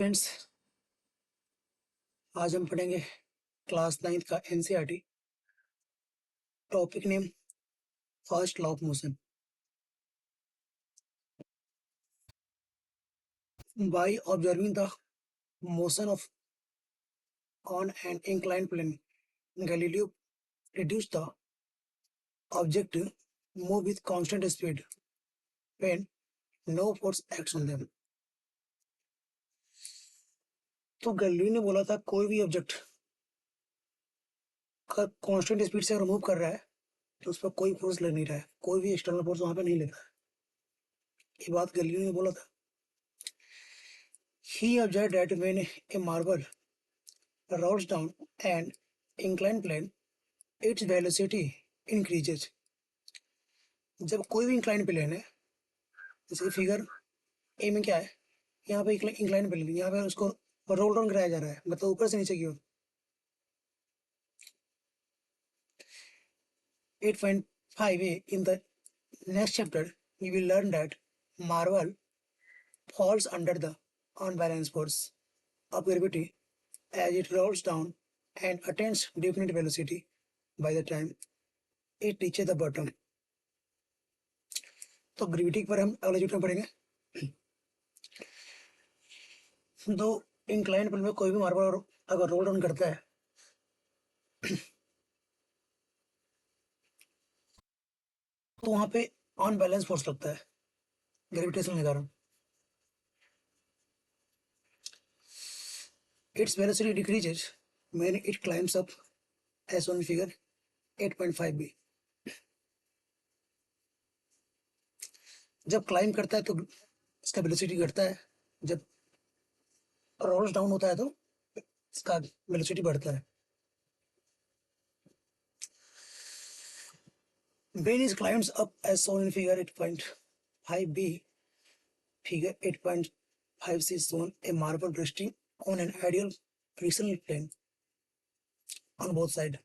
Friends, आज हम पढ़ेंगे क्लास 9th का NCERT. Topic name first law of motion. By observing the motion of on an inclined plane, Galileo reduced the object move with constant speed when no force acts on them। तो Galileo ने बोला था कोई भी object का constant speed से अगर move कर रहा है तो उस पर कोई फोर्स लग नहीं रहा है, कोई भी एक्सटर्नल फोर्स वहां पे नहीं लग रहा है। ये बात गैलीलियो ने बोला था। He observed that when a marble rolls down an inclined plane, its velocity increases। जब कोई भी इंक्लाइन प्लेन है, जैसे फिगर ए में क्या है, यहाँ पे इंक्लाइन प्लेन, यहाँ पे उसको रोल डाउन कराया जा रहा है, मतलब ऊपर से नीचे की ओर। 8.5a in the next chapter you will learn that marble falls under the unbalanced force of gravity as it rolls down and attains definite velocity by the time it reaches the bottom। तो gravity पर हम अगले chapter में पढ़ेंगे। तो incline plane में कोई भी मार्बल अगर रोल डाउन करता है तो वहां पे अनबैलेंस फोर्स लगता है ग्रेविटेशन के कारण। Its velocity decreases when it climbs up as on figure 8.5b। जब क्लाइंब करता है तो इसका वेलोसिटी घटता है, जब रोल्स डाउन होता है तो इसका वेलोसिटी बढ़ता है। When it climbs up as shown in figure 8.5b, figure 8.5c is shown a marble resting on an ideal frictional plane on both sides।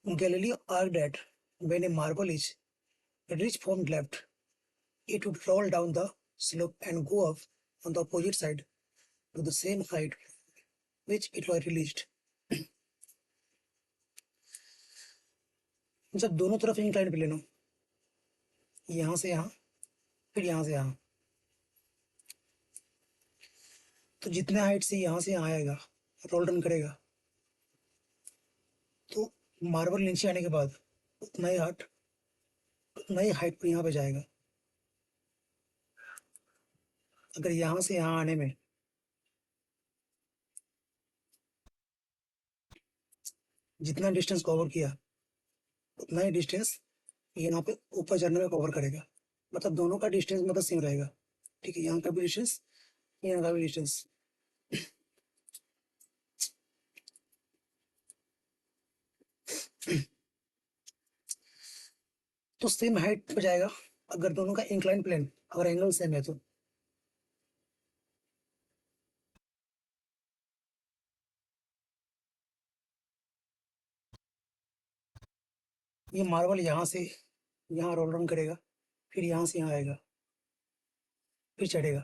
Galileo argued that when a marble is reached from left, it would roll down the slope and go up on the opposite side to the same height which it was released। जब दोनों तरफ incline plane हो, यहां से यहां फिर यहां से यहां, तो जितने हाइट से यहां से यहां आएगा, रोल डाउन करेगा, तो मार्बल नीचे आने के बाद उतना ही हाइट पर यहां पे जाएगा। अगर यहां से यहां आने में जितना डिस्टेंस कवर किया उतना ही डिस्टेंस यहाँ पे ऊपर चढ़ने में कवर करेगा, मतलब दोनों का डिस्टेंस मतलब सेम रहेगा। ठीक है, यहाँ का भी डिस्टेंस, यहाँ का भी डिस्टेंस। तो सेम हाइट पे जाएगा अगर दोनों का इंक्लाइन प्लेन अगर एंगल सेम है तो। ये मार्बल यहाँ से यहाँ रोल डाउन करेगा, फिर यहाँ से यहाँ आएगा, फिर चढ़ेगा,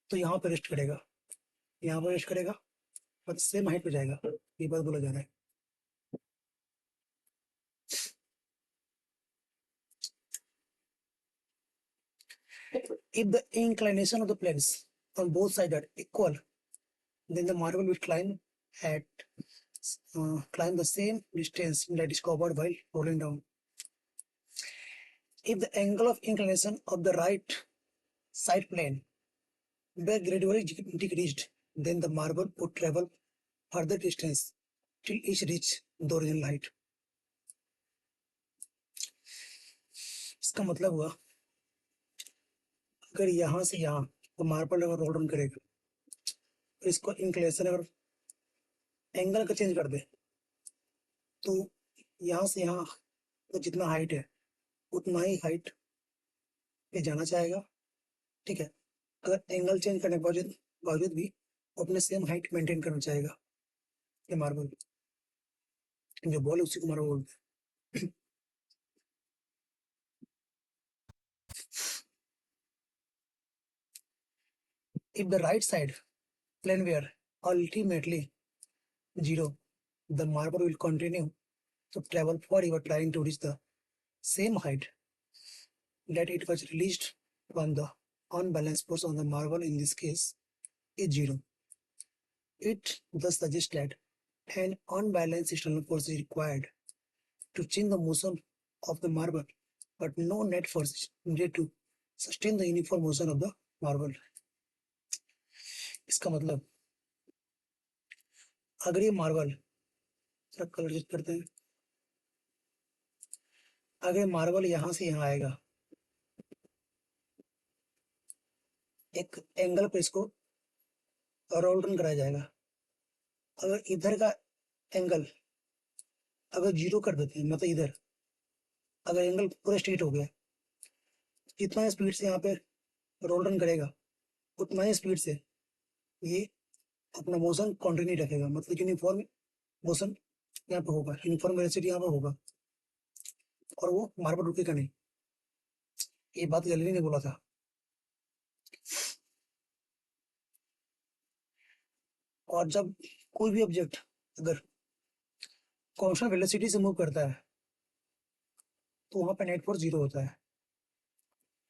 तो यहाँ पर रेस्ट करेगा, यहाँ पर रेस्ट करेगा, और सेम हाइट पे जाएगा। ये बात बोला जा रहा है। If the inclination of the planes on both sides are equal, then the marble will at climb the same distance that is covered while rolling down। If the angle of inclination of the right side plane were gradually decreased, then the marble would travel further distance till it reach the original height। इसका मतलब हुआ अगर यहाँ से यहाँ तो marble अगर roll down करेगा, तो इसको इंक्लिनेशन अगर एंगल का चेंज कर दे तो यहाँ से यहाँ तो जितना हाइट है उतना ही हाइट पे जाना चाहेगा। ठीक है, अगर एंगल चेंज करने के बावजूद भी अपने सेम हाइट मेंटेन करना चाहेगा ये मार्बल। जो बॉल है उसी को मार्बल बोलते हैं। If the right side plane were ultimately zero, the marble will continue to travel forever trying to reach the same height that it was released when the unbalanced force on the marble in this case is zero. It thus suggests that an unbalanced external force is required to change the motion of the marble, but no net force is needed to sustain the uniform motion of the marble. इसका मतलब अगर ये marble colour check करते हैं, अगर marble यहां से यहां आएगा, एक एंगल पे इसको रोल रन कराया जाएगा। अगर इधर का एंगल अगर जीरो कर देते हैं, मतलब इधर अगर एंगल पूरा स्ट्रेट हो गया, जितना स्पीड से यहाँ पे रोल रन करेगा उतना ही स्पीड से ये अपना मोशन कंटिन्यू रखेगा, मतलब यूनिफॉर्म मोशन यहाँ पे होगा, यूनिफॉर्म वेलोसिटी यहाँ पे होगा और वो मार्बल रुकेगा नहीं। ये बात गैलीलियो ने बोला था। और जब कोई भी ऑब्जेक्ट अगर कांस्टेंट वेलोसिटी से मूव करता है तो वहां पे नेट फोर्स जीरो होता है,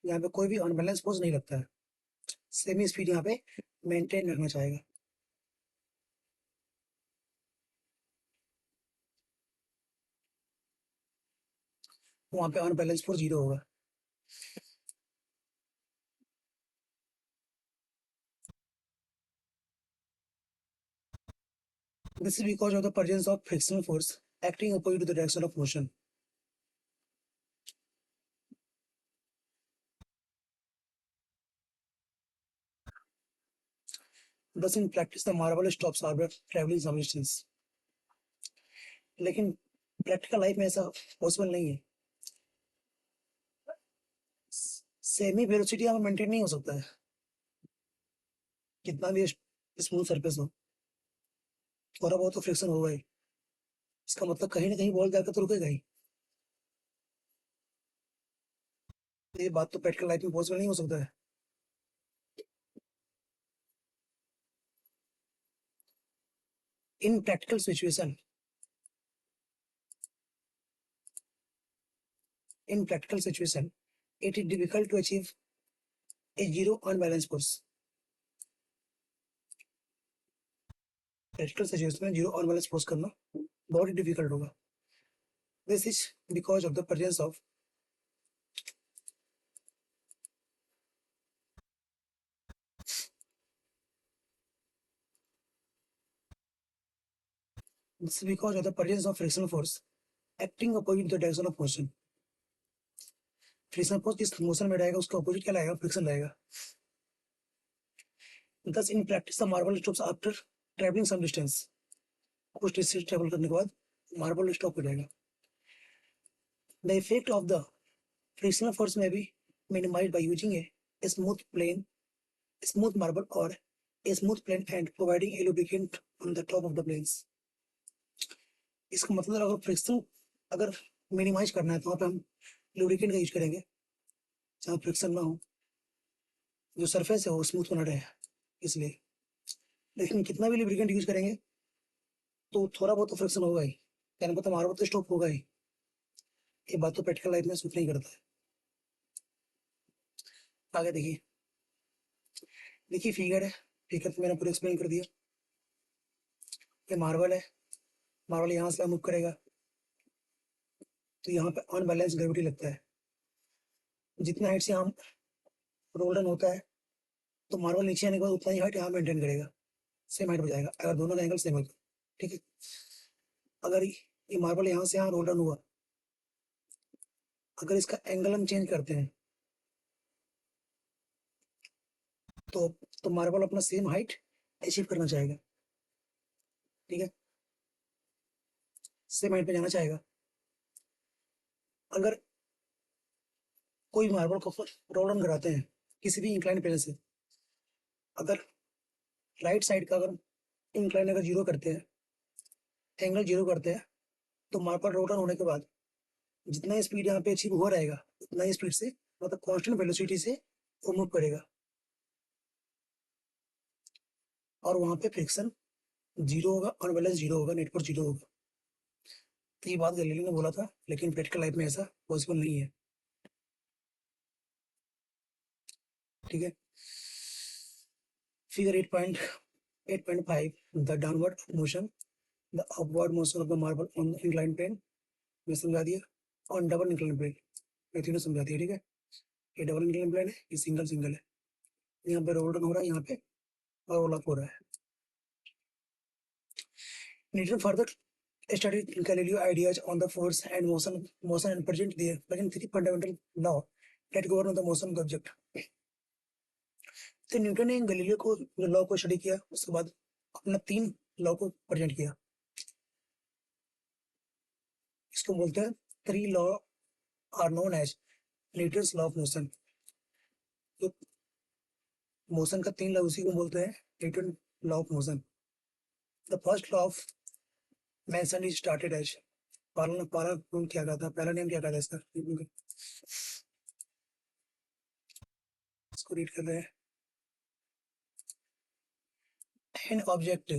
यहाँ पे कोई भी अनबैलेंस फोर्स नहीं लगता है, सेमी स्पीड यहाँ पे मेंटेन रखना चाहेगा। वहां पे अनबैलेंस फोर्स जीरो होगा। This is because of the presence of frictional force acting opposite to the direction of motion. Thus, in practice, the marble stops arbor traveling some distance. लेकिन practical life में ऐसा possible नहीं है। Semi velocity यहाँ maintain नहीं हो सकता है, कितना भी स्मूथ सरफेस हो, थोड़ा बहुत तो फ्रिक्शन होगा ही। इसका मतलब कहीं ना कहीं बॉल जाकर तो रुकेगा ही। ये बात तो प्रैक्टिकल लाइफ में पॉसिबल नहीं हो सकता है। इन practical situation it is difficult to achieve a zero unbalanced force. Practical situation में जीरो अनबैलेंस फोर्स करना बहुत ही डिफिकल्ट होगा। This is because of the presence of frictional force acting opposite the direction of motion. Frictional force जिस motion में रहेगा उसका opposite क्या रहेगा, फ्रिक्शन रहेगा। Thus in practice the marble stops after traveling some distance. कुछ distance travel करने के बाद मार्बल स्टॉप हो जाएगा। The effect of the frictional force may be minimized by using a smooth marble or a smooth plane and providing a lubricant on the top of the planes. इसका मतलब अगर friction अगर minimise करना है तो वहाँ पे हम लुब्रिकेंट का यूज करेंगे जहाँ फ्रिक्शन ना हो, जो सरफेस है वो स्मूथ बना रहे, इसलिए। लेकिन कितना भी लुब्रिकेंट यूज करेंगे तो थोड़ा बहुत तो फ्रिक्शन होगा ही, कहने को तो मार्बल तो स्टॉप होगा ही। ये बात तो प्रैक्टिकल लाइफ में सूट नहीं करता है। आगे देखिए, देखिए फिगर है, फिगर तो मैंने पूरा एक्सप्लेन कर दिया। ये मार्बल है, मार्बल यहाँ से मूव करेगा तो यहाँ पे अनबैलेंस ग्रेविटी लगता है। जितना हाइट से हम रोल होता है तो मार्बल नीचे आने के बाद उतना ही हाइट यहाँ मेंटेन करेगा, सेम हाइट हो जाएगा अगर दोनों का एंगल सेम हो तो। ठीक है, अगर ये मार्बल यहाँ से यहाँ रोल हुआ, अगर इसका एंगल हम चेंज करते हैं तो मार्बल अपना सेम हाइट अचीव करना चाहेगा। ठीक है, सेम हाइट पे जाना चाहेगा। अगर कोई मार्बल को रोल ऑन कराते हैं किसी भी इंक्लाइन प्लेन से, अगर राइट साइड का अगर इंक्लाइन अगर जीरो करते हैं, एंगल जीरो करते हैं, तो मार्बल रोल डाउन होने के बाद जितना स्पीड यहाँ पे अचीव हो रहेगा उतना ही स्पीड से मतलब कांस्टेंट वेलोसिटी से वो मूव करेगा और वहाँ पे फ्रिक्शन जीरो होगा और बैलेंस जीरो होगा, नेट पर जीरो होगा। तो ये बात गैलीलियो ने बोला था, लेकिन प्रैक्टिकल लाइफ में ऐसा पॉसिबल नहीं है। ठीक है, figure 8.5 the downward motion, the upward motion of the marble on incline plane में समझा दिया, और डबल इंक्लाइन प्लेन में तीनों समझा दिया। ठीक है, ये डबल इंक्लाइन प्लेन है, ये सिंगल सिंगल है। यहाँ पे रोल डाउन हो रहा है, यहाँ पे रोल अप हो रहा है। Newton further studied Galileo ideas on the force and motion and present three fundamental law that govern the motion of the object. तो न्यूटन ने गैलीलियो को लॉ को स्टडी किया, उसके बाद अपना 3 लॉ को प्रेजेंट किया। इसको बोलते हैं 3 law are known as Newton's law of motion. तो मोशन का 3 लॉ उसी को बोलते हैं Newton law of motion. The first law of mention is started as पहला नेम क्या था, पहला नेम क्या था इसका, इसको रीड कर रहे हैं। An object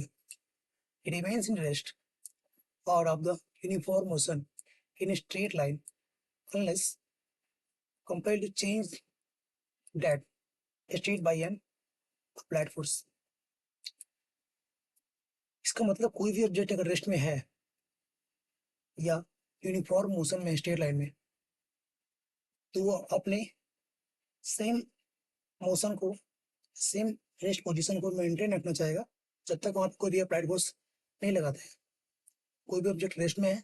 remains in rest or of the uniform motion in a straight line unless compelled to change that state by an applied force। इसका मतलब कोई भी ऑब्जेक्ट अगर रेस्ट में है या यूनिफॉर्म मोशन में स्ट्रेट लाइन में, तो वो अपने सेम मोशन को, सेम रेस्ट पोजीशन को मेंटेन रखना चाहेगा जब तक वहां पर कोई भी अप्लाइड फोर्स नहीं लगाता है। कोई भी ऑब्जेक्ट रेस्ट में है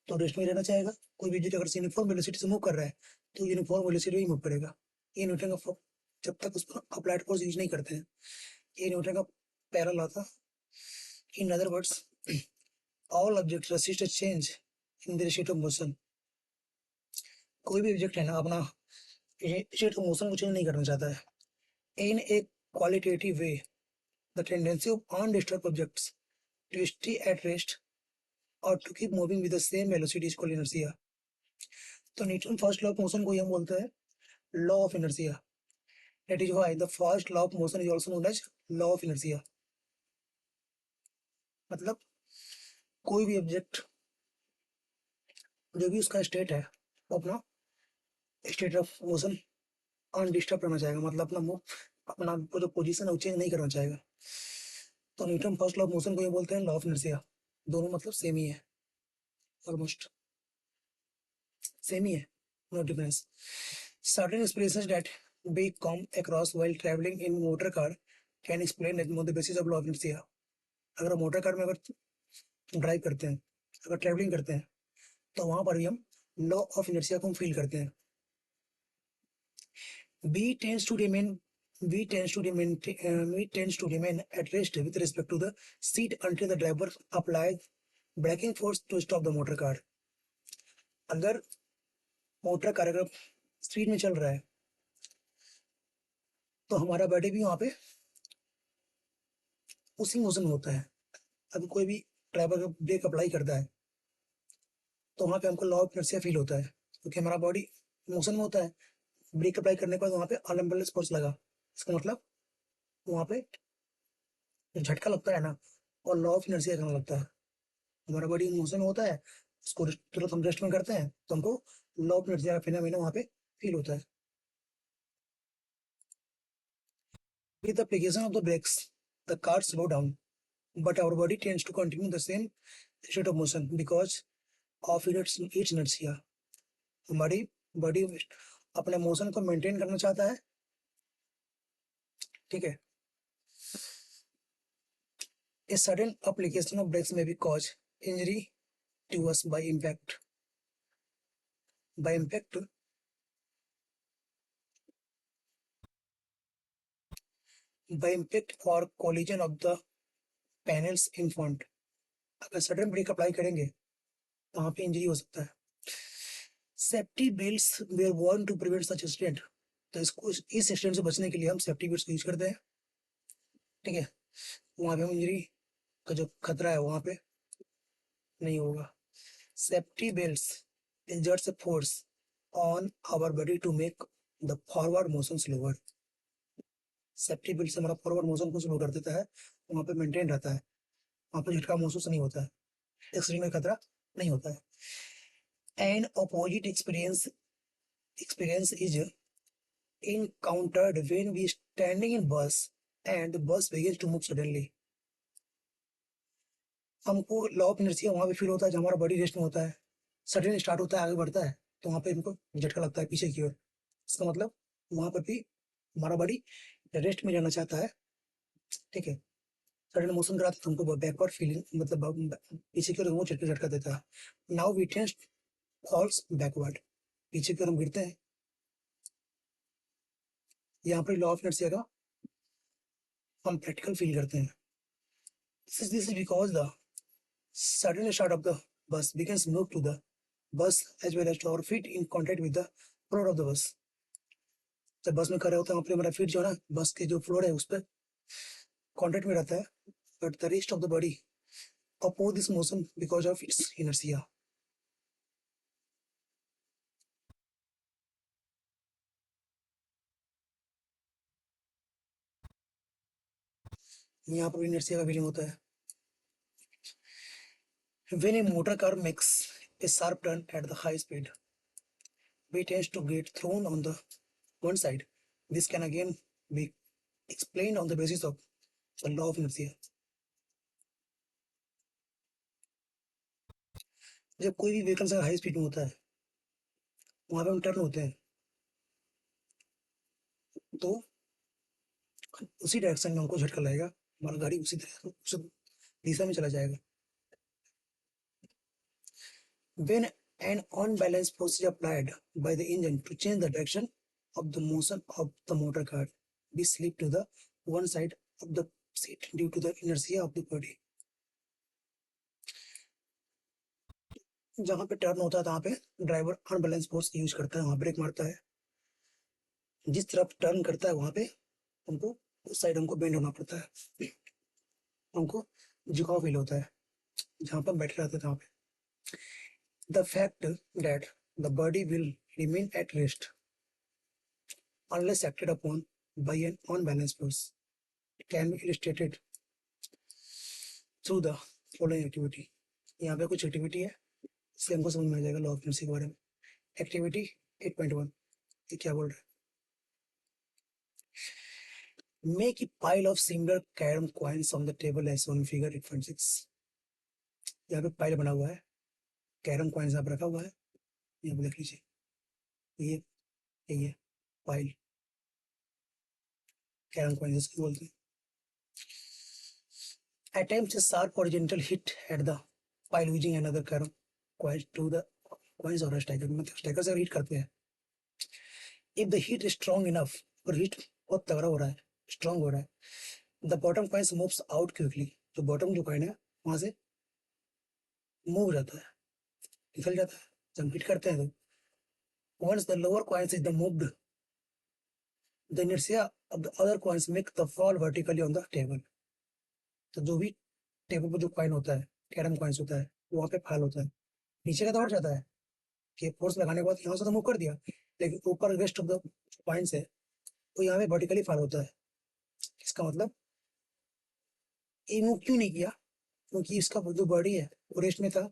तो रेस्ट में रहना चाहेगा, कोई भी ऑब्जेक्ट अगर यूनिफॉर्म वेलोसिटी से मूव कर रहा है तो यूनिफॉर्म वेलोसिटी में मूव करेगा। ये न्यूटन का जब तक उस पर अप्लाइड फोर्स यूज नहीं करते हैं, ये न्यूटन का पहला लॉ था। In other words, all object resist change in their state of motion. कोई भी ऑब्जेक्ट है ना, अपना स्टेट ऑफ मोशन को चेंज नहीं करना चाहता है। In a qualitative way the tendency of undisturbed objects to stay at rest और to keep moving with the same velocity is called inertia. तो Newton first law of motion को हम बोलते हैं law of inertia. That is why the first law of motion is also known as law of inertia. मतलब कोई भी object जो भी उसका स्टेट है वो अपना स्टेट ऑफ मोशन अनडिस्टर्ब रहना चाहेगा, मतलब अपना जो पोजीशन है वो चेंज नहीं करना चाहेगा। तो Newton first law of motion को ये बोलते हैं लॉ ऑफ इनर्शिया। दोनों मतलब सेम ही है, ऑलमोस्ट सेम ही है, no difference. Certain expressions that we come across while traveling in motor car can explain it on the basis of law of inertia। अगर मोटर कार में अगर drive करते हैं, अगर ट्रेवलिंग करते हैं, तो वहां पर भी हम लॉ ऑफ इनर्शिया को फील करते हैं। B tends to remain at rest with respect to the seat until the driver applies braking force to stop the motor car। अगर मोटर कार अगर स्पीड में चल रहा है तो हमारा बॉडी भी वहां पे उसी मोशन में होता है। अभी कोई भी ड्राइवर ब्रेक अप्लाई करता है तो वहां पे हमको लॉ ऑफ इनर्शिया फील होता है, क्योंकि हमारा बॉडी मोशन में होता है। ब्रेक अप्लाई करने के बाद वहां पे अनबैलेंस फोर्स लगा, इसका मतलब वहां पे झटका लगता है ना, और लॉ ऑफ इनर्शिया करने लगता है। हमारा बॉडी मोशन में होता है, उसको तुरंत हम रेस्ट में करते हैं तो हमको लॉ ऑफ इनर्शिया का फिनोमेना वहां पे फील होता है। With the application of the brakes, the car slow down, but our body tends to continue the same state of motion because of its inertia। हमारी बॉडी अपने motion को maintain करना चाहता है, ठीक है। A sudden application of brakes may be cause injury to us by impact or collision of the panels in front। अगर sudden brake apply करेंगे तो वहां पे इंजरी हो सकता है। Safety belts were worn to prevent such accident. तो इसको इस एक्सीडेंट से बचने के लिए हम सेफ्टी बेल्ट्स यूज करते हैं, ठीक है। वहां पे इंजरी का जो खतरा है वहां पे नहीं होगा। Safety belts exerts a force on our body to make the forward motion slower. Safety belt से हमारा फॉरवर्ड मोशन को स्लो कर देता है, वहां पे मेंटेन रहता है, वहां पे झटका महसूस नहीं होता है, एक्सीडेंट का खतरा नहीं होता है। An opposite experience is encountered when we standing in bus and the bus begins to move suddenly. हमको लॉ ऑफ इनर्शिया वहां पे फील होता है जब हमारा बॉडी रेस्ट में होता है, सडनली स्टार्ट होता है, आगे बढ़ता है, तो वहां पे हमको झटका लगता है पीछे की ओर। इसका मतलब वहां पर भी हमारा बॉडी रेस्ट में रहना चाहता है, ठीक है। सडन मोशन कराता है तो हमको बैकवर्ड फीलिंग मतलब पीछे की ओर वो झटका देता है। Now we tends falls backward, पीछे की ओर हम गिरते हैं। यहाँ पर लॉ ऑफ इनर्शिया का हम प्रैक्टिकल फील करते हैं। This is because the sudden start of the bus begins move to the bus as well as to our feet in contact with the floor of the bus. जब बस में खड़े होते हैं वहाँ पे हमारा फीट जो है ना बस के जो फ्लोर है उस पर कॉन्टेक्ट में रहता है, but the rest of the body oppose this motion because of its inertia. यहाँ पर inertia का फीलिंग होता है। When a motor car makes a sharp turn at the high speed, we tend to get thrown on the one side. This can again be explained on the basis of the law of inertia. जब कोई भी vehicle high speed में होता है वहां पे हम turn होते हैं तो उसी डायरेक्शन में हमको झटका लगेगा, हमारा गाड़ी उसी दिशा में चला जाएगा। When an unbalanced force is applied by the engine to change the direction of the motion of the motor car, we slip to the one side of the seat due to the inertia of the body. जहां पे turn होता है तहां पे driver unbalance force use करता है, वहां break मारता है। जिस तरफ टर्न करता है वहां पे हमको उस साइड हमको बेंड होना पड़ता है, हमको झुकाव फील होता है जहां पर बैठे रहते हैं वहां पे। The fact that the body will remain at rest unless acted upon by an unbalanced force can be illustrated through the following activity. यहाँ पे कुछ एक्टिविटी है, इससे हमको समझ में आ जाएगा लॉ ऑफ इनर्शिया के बारे में। एक्टिविटी 8.1 ये क्या बोल रहा है? Make a pile of similar carom coins on the table as shown in figure 8.6. यहाँ पे पाइल बना हुआ है, कैरम कॉइन्स यहाँ पर रखा हुआ है, यहाँ पे देख लीजिए, ये पाइल कैरम कॉइन्स इसको बोलते हैं। Attempts a sharp horizontal hit at the pile using another carom coin to the coins or a striker, मतलब स्ट्राइकर से हिट करते हैं। If the hit is strong enough, और हिट बहुत तगड़ा हो रहा है, स्ट्रॉन्ग हो रहा है, the bottom coins moves out quickly, जो बॉटम जो कॉइन है वहां से मूव जाता है, निकल जाता है जब हिट करते हैं तो। Once the lower coins is the moved, the inertia of the other coins make the fall vertically on the table. तो जो भी टेबल पर जो कॉइन होता है, कैरम कॉइन्स होता है, वहां पे फॉल होता है, नीचे का दौड़ जाता है कि फोर्स लगाने के बाद यहाँ से तो मूव कर दिया, लेकिन ऊपर रेस्ट ऑफ द कॉइन्स है तो यहाँ पे वर्टिकली फॉल होता है। इसका मतलब ये मूव क्यों नहीं किया, क्योंकि इसका जो बॉडी है वो रेस्ट में था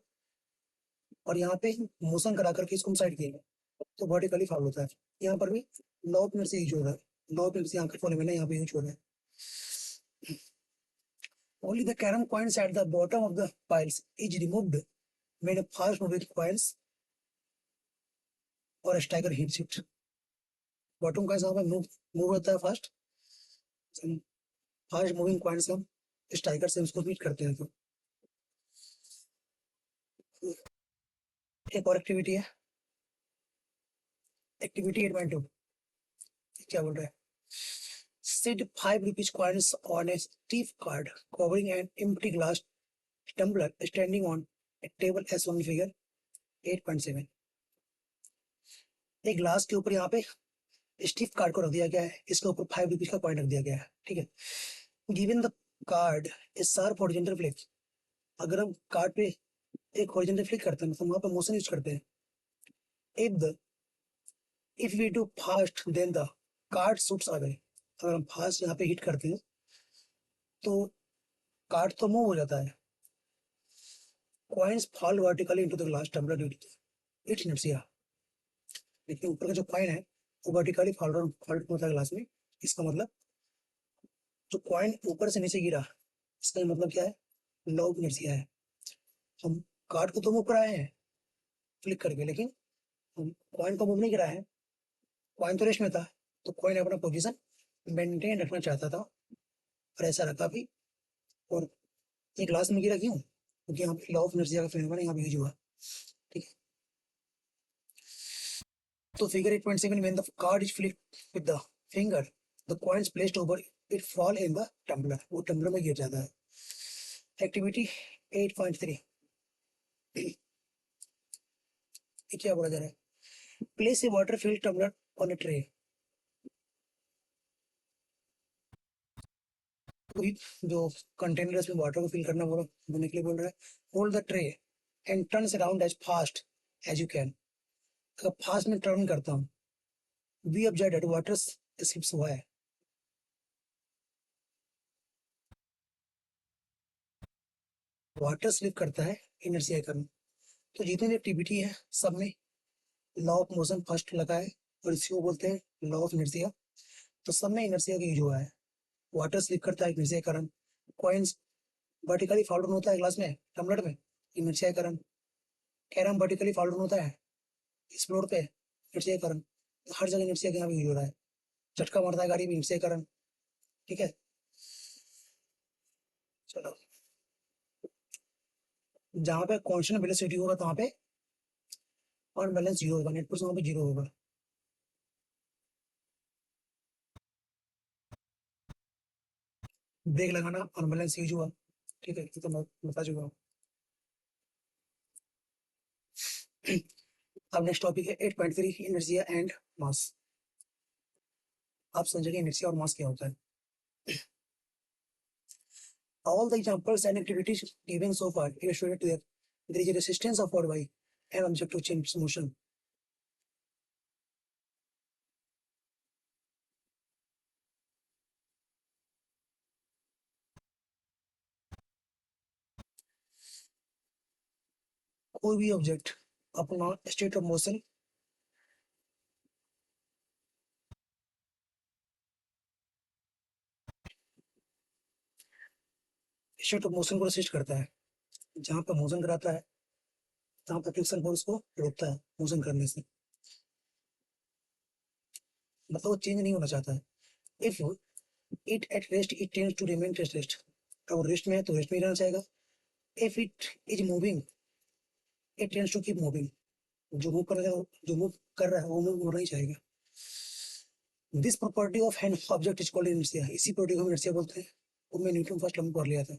और यहाँ पे मोशन करा करके इसको साइड किया तो वर्टिकली फॉल होता है। यहाँ पर भी लॉ ऑफ इनर्शिया यूज हो रहा है, लॉ ऑफ इनर्शिया यहाँ के फॉर्मूला यहाँ पे यूज हो रहा है। Only the carom coins at the bottom of the piles is removed when a fast moving coins or a striker hits it. Bottom coins यहाँ पे मूव होता है फास्ट मूविंग कॉइन्स हम स्ट्राइकर से उसको बीट करते हैं। तो एक और एक्टिविटी है, एक्टिविटी 8.2 क्या बोल रहा है? Sit 5 rupees coins on a stiff card covering an empty glass tumbler standing on a table as shown in figure 8.7. एक ग्लास के ऊपर यहाँ पे स्टिफ कार्ड को रख दिया गया है, इसके ऊपर 5 रुपीज का कॉइन रख दिया गया है, ठीक है। Given the card a sharp horizontal flick, अगर हम कार्ड पे एक हॉरिजॉन्टल फ्लिक करते हैं, मतलब वहां पे मोशन यूज करते हैं. If we do fast then the card shoots away. अगर हम फास्ट यहाँ पे हिट करते हैं तो कार्ड तो मूव हो जाता है. Coins fall vertically into the glass tumbler due to its inertia. लेकिन ऊपर का जो कॉइन है वो वर्टिकली फॉल होता है ग्लास में. इसका मतलब जो कॉइन ऊपर से नीचे गिरा, इसका मतलब क्या है? लॉ ऑफ इनर्शिया है. हम कार्ड को तो मूव कराए हैं फ्लिक करके, लेकिन हम कॉइन को मूव नहीं कराए हैं. कॉइन तो रेस्ट में था, तो कॉइन अपना पोजीशन मेंटेन रखना चाहता था और ऐसा रखा भी. और ये ग्लास में गिरा क्यों? क्योंकि यहाँ पे लॉ ऑफ इनर्शिया का फिनोमेना यहाँ पे यूज हुआ. ठीक है. तो figure 8.7, when the card is flicked with the finger, the coins placed over it fall in the tumbler. वो टम्बलर में गिर जाता है. एक्टिविटी 8.3, ये क्या बोला जा रहा है? Place a water filled tumbler on a tray. जो कंटेनर में वाटर को फिल करना बोलने के लिए बोल रहा है. Hold the tray and turns around as fast as you can. अगर फास्ट में टर्न करता हूँ, we observe that water slips हुआ है. वाटर स्लिप करता है इनर्शिया के कारण. तो जितनी भी एक्टिविटी है सब में लॉ ऑफ मोशन फर्स्ट लगा है और इसी को बोलते हैं लॉ ऑफ इनर्शिया. तो सब में इनर्शिया का यूज हुआ है. वाटर स्लिप करता है इनर्शिया के कारण. कॉइन्स वर्टिकली फॉल डाउन होता है ग्लास में, टम्बलर में, इनर्शिया के कारण. कैरम वर्टिकली फॉल डाउन होता है इस फ्लोर पे, इनर्शिया के कारण. तो हर जगह इनर्शिया का यहाँ भी यूज हो रहा है. झटका मारता है गाड़ी भी इनर्शिया के कारण. ठीक है. चलो, जहाँ पे कांस्टेंट वेलोसिटी होगा तो वहाँ पे और बैलेंस जीरो होगा, नेट पर वहाँ पे जीरो होगा. ब्रेक लगाना और बैलेंस यूज हुआ. ठीक है, ये तो मैं बता चुका हूँ. अब नेक्स्ट टॉपिक है 8.3, इनर्शिया एंड मास. आप समझेंगे इनर्शिया और मास क्या होता है. All the examples and activities given so far illustrate that there is a resistance offered by an object to change its motion. कोई भी ऑब्जेक्ट अपना स्टेट ऑफ मोशन को रेसिस्ट करता है. जहां पर मोशन कराता है तहां पर फ्रिक्शन फोर्स को रोकता है मोशन करने से. मतलब वो चेंज नहीं होना चाहता है. If it at rest it tends to remain at rest. अगर रेस्ट में है तो रेस्ट में ही रहना चाहेगा. If it is moving it tends to keep moving. जो मूव कर रहा है वो मूव होना ही चाहेगा. This property of an object is called inertia. इसी प्रॉपर्टी को हम इनर्शिया बोलते हैं. वो मैं न्यूटन फर्स्ट लॉ में पढ़ लिया था.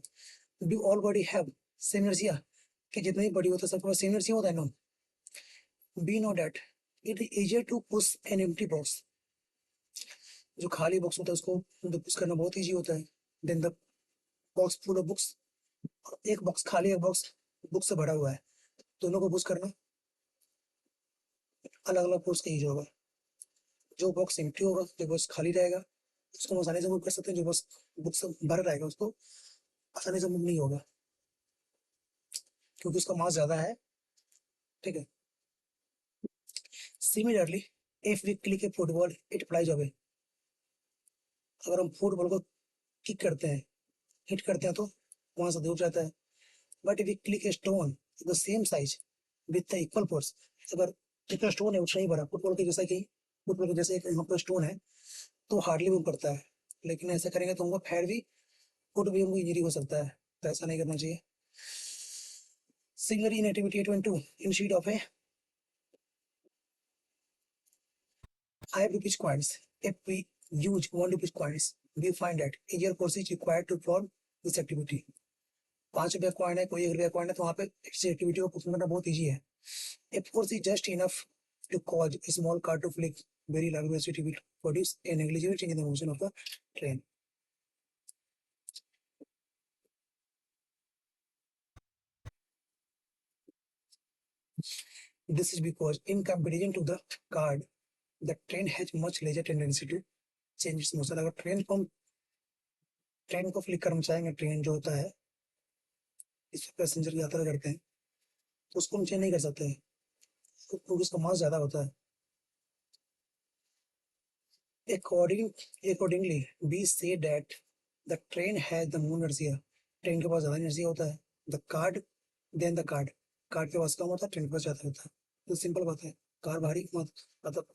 Do all body have same inertia? कि जितनी बॉडी होता है सबका सेम इनर्शिया होता है ना. We know that it is easier to push an empty box. जो खाली बॉक्स होता है उसको पुश करना बहुत इजी होता है then the box full of books. एक बॉक्स खाली, एक बॉक्स बुक से भरा हुआ है, दोनों को पुश करना अलग अलग फोर्स का यूज होगा. जो बॉक्स एम्प्टी होगा, जो बॉक्स खाली रहेगा, उसको हम आसानी से मूव कर सकते हैं. जो बॉक्स बुक से भरा रहेगा उसको आसानी से मूव नहीं होगा क्योंकि उसका मास ज्यादा है. ठीक है. सिमिलरली इफ वी क्लिक a football it flies away. अगर हम फुटबॉल को किक करते हैं, हिट करते हैं तो वहां से दूर जाता है. बट इफ वी क्लिक a stone the same size with the equal force. अगर जितना स्टोन है उतना ही बड़ा, फुटबॉल के जैसे एक यहाँ पर स्टोन है तो हार्डली मूव करता है. लेकिन ऐसा करेंगे तो उनको फैर भी, फुट भी उनको इंजरी हो सकता है. तो ऐसा नहीं करना चाहिए. Similarly, in activity 8.2, instead of a 5 rupees coins, if we use 1 rupees coins, we find that easier force is required to perform this activity. 5 रुपया कॉइन है, कोई 1 रुपया कॉइन है, तो वहां पे इस एक्टिविटी को परफॉर्म करना बहुत इजी है. If force is just enough to cause a small car to flick very large velocity will produce a negligible change in the motion of the train. This is because in comparison to the card, the train has much lesser tendency to change its motion. अगर train को flick करना चाहेंगे, train जो होता है इस पे passenger यात्रा करते हैं, तो उसको हम चेंज नहीं कर सकते हैं क्योंकि उसका मास ज़्यादा होता है। Accordingly, we say that the train has the more inertia. Train के पास ज़्यादा इनर्जिया होता है। The car then the car, car के पास कम होता है, ट्रेन के पास ज़्यादा होता है। तो सिंपल बात है, कार भारी मतलब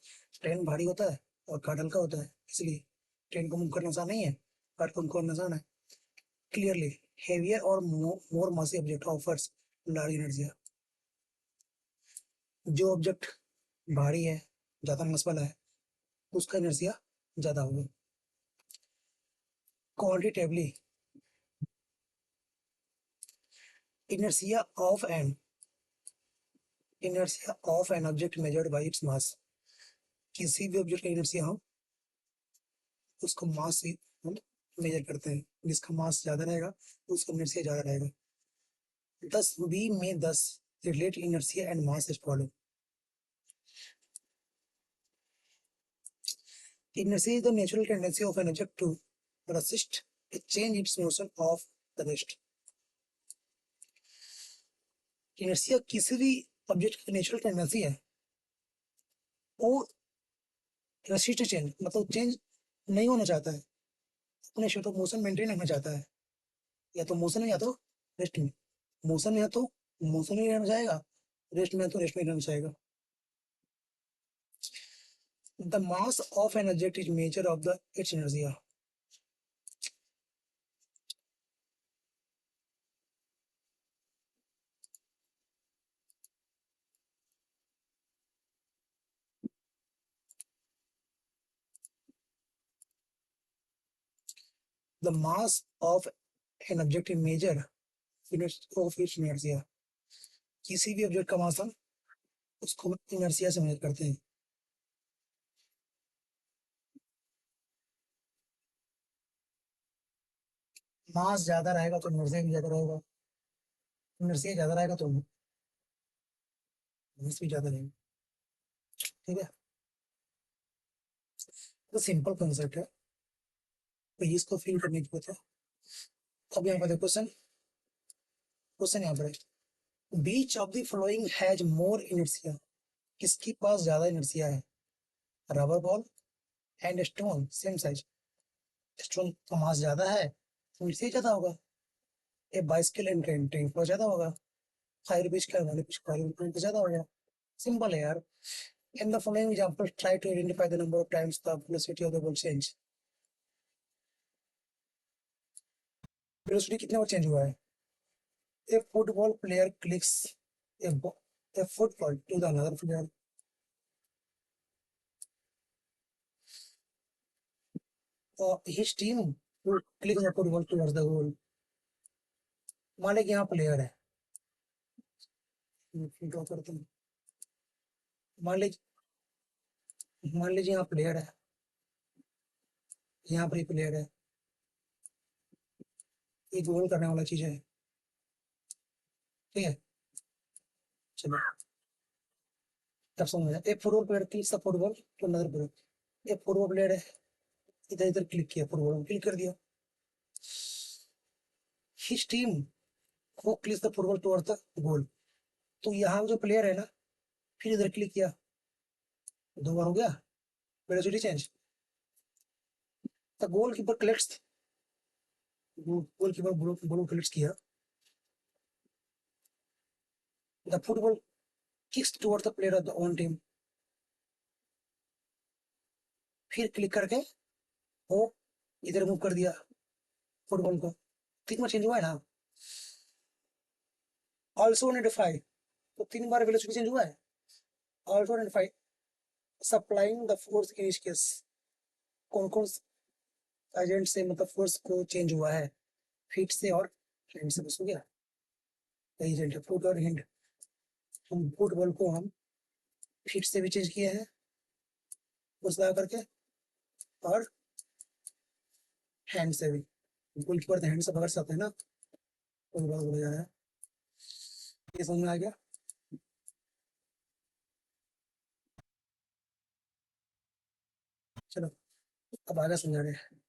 ट्रेन भारी होता है और कार्ड हल्का होता है, इसलिए ट्रेन को मूव करना आसान नहीं है, कार्ड को मूव करना आसान है। क्लियरली हेवियर और मोर मासी ऑब्जेक्ट ऑफर्स लार्ज इनर्जिया। जो ऑब्जेक्ट भारी है, ज़्यादा मास वाला है, उसका इनर्जिया ज़्यादा होगा। Quantitatively inertia of an object measured by its mass। किसी भी ऑब्जेक्ट का इनर्शिया हम उसको मास से हम मेजर करते हैं, जिसका मास ज्यादा रहेगा उसका इनर्शिया ज्यादा रहेगा। thus we may thus relate inertia and mass as follow। inertia is the natural tendency of an object to resist a change its motion of the rest। inertia किसी भी ऑब्जेक्ट की नेचुरल टेंडेंसी है, वो resist change मतलब change नहीं होना चाहता है, अपने स्टेट ऑफ मोशन मेंटेन रखना चाहता है। या तो मोशन में या तो रेस्ट में, मोशन में या तो मोशन में रहना चाहेगा, रेस्ट में या तो रेस्ट में रहना चाहेगा। The mass of an object is measure of the it's inertia. The mass of an object is measure of its inertia. किसी भी ऑब्जेक्ट का मास हम उसको इनर्शिया से मेजर करते हैं। मास ज्यादा रहेगा तो इनर्शिया भी ज्यादा रहेगा, इनर्शिया ज्यादा रहेगा तो मास भी ज्यादा रहेगा। ठीक है, तो सिंपल कॉन्सेप्ट है, तो इसको फील करने की बात है। अब यहाँ पर देखो क्वेश्चन, क्वेश्चन यहाँ पर है, which of the following has more inertia. किसके पास ज्यादा इनर्शिया है? Rubber ball and stone same size. Stone का मास ज्यादा है तो इनर्शिया ज्यादा होगा। A bicycle and train, train पर ज्यादा होगा। फायर पिच का वाले पिच फायर ट्रेन पर ज्यादा होगा। सिंपल है यार। In the following example try to identify the number of times the velocity of the ball change. Velocity कितने बार चेंज हुआ है? A football player clicks a football to the another player। His team will click the football towards the goal। मान लीजिए यहाँ player है, draw करते हैं। मान लीजिए यहाँ प्लेयर है, यहाँ पर ही प्लेयर है, ये गोल करने वाला चीज है। ठीक है, चलो तब समझ आया। एक football player clicks the football to another player. एक फुटबॉल प्लेयर है, इधर इधर क्लिक किया, फुटबॉल क्लिक कर दिया। हिज टीम वो clicks the football towards the goal. तो यहाँ जो प्लेयर है ना, फिर इधर क्लिक किया, दो बार हो गया velocity change. The goalkeeper collects, goalkeeper ball collect किया, the football kicks towards the player of the own team. फिर क्लिक करके वो इधर मूव कर दिया फुटबॉल को। तीन बार चेंज हुआ है ना। ऑल्सो आइडेंटिफाई, तो तीन बार वेलोसिटी चेंज हुआ है। Also identify supplying the force in each case. कौन कौन एजेंट से मतलब फोर्स को चेंज हुआ है? फीट से और हैंड से। बस हो गया, एजेंट है फुट और हैंड। हम फुटबॉल को हम फीट से भी चेंज किए हैं फोर्स लगा करके, और हैंड से भी। गोलकीपर तो हैंड से पकड़ सकते हैं ना, कोई बात बोला जा रहा है। ये समझ में आ गया। चलो अब आगे समझा रहे हैं।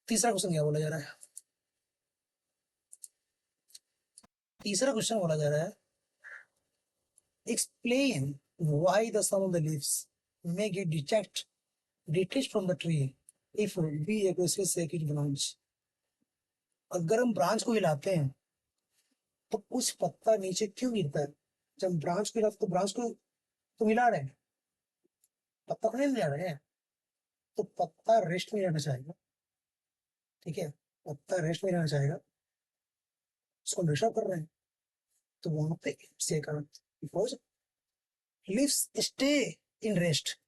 तीसरा क्वेश्चन क्या बोला जा रहा है? तीसरा क्वेश्चन बोला जा रहा है, explain why the some of the leaves may get detached from the tree if we aggressively shake its branch। अगर हम ब्रांच को हिलाते हैं तो कुछ पत्ता नीचे क्यों गिरता है? जब ब्रांच को हिलाते तो ब्रांच को तो हिला रहे हैं, पत्ता को नहीं हिला रहे हैं। तो पत्ता रेस्ट में रहना चाहेगा, ठीक है, पत्ता रेस्ट में रहना चाहेगा, उसको नशा कर रहे हैं, तो वहां पे से कारण, because leaves stay in rest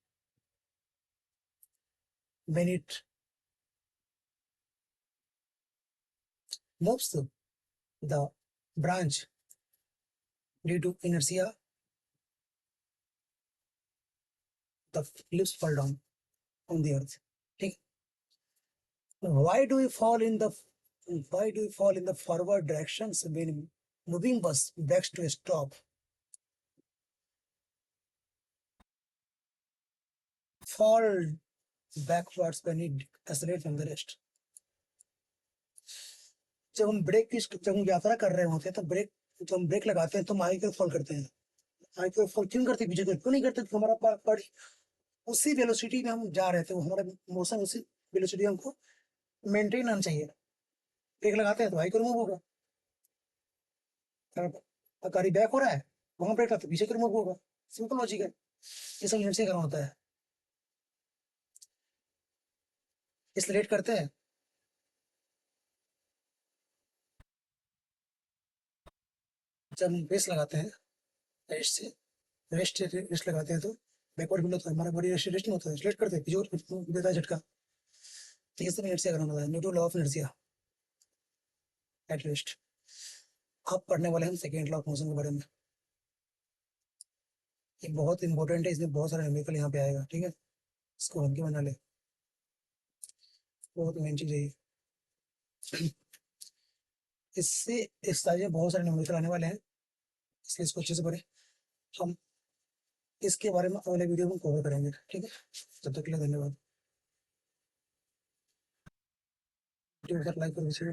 when it moves the branch due to inertia, the leaves fall down on the earth, ठीक। why do we fall in the why do we fall in the forward directions when moving bus backs to a stop? Fall backwards when it accelerate from the rest। जब हम यात्रा कर रहे होते हैं तो जब हम ब्रेक लगाते हैं तो हम आगे की फॉल करते हैं। आगे की फॉल क्यों करते हैं, पीछे क्यों नहीं करते? तो हमारा बॉडी उसी वेलोसिटी में हम जा रहे थे, हमारा मोशन उसी वेलोसिटी हमको मेंटेन आना चाहिए। ब्रेक लगाते हैं तो आगे को मूव होगा, अगर गाड़ी बैक हो रहा है वहां ब्रेक लगाते पीछे को मूव होगा। सिंपल लॉजिक है, ये सब इनर्शिया करना होता है। इसलिए लेट करते हैं, जब हम रेस लगाते हैं रेस्ट से रेस्ट लगाते हैं तो बैकवर्ड भी होता है, हमारा बॉडी रेस्ट रेस्ट नहीं होता है, लेट करते हैं पीछे देता है झटका। तो ये सब इनर्शिया करना होता है, Newton law of inertia at rest. अब पढ़ने वाले हम सेकेंड लॉ ऑफ मोशन के बारे में। ये बहुत इंपॉर्टेंट है, इसमें बहुत सारा न्यूमेरिकल यहाँ पे आएगा, ठीक है, इसको हम के बना ले, बहुत मेन चीज है ये। इससे इस साइज बहुत सारे न्यूमेरिकल आने वाले हैं, इसलिए इसको अच्छे से पढ़े। हम इसके बारे में अगले वीडियो में कवर करेंगे, ठीक है। तब तक के लिए धन्यवाद। वीडियो लाइक करो।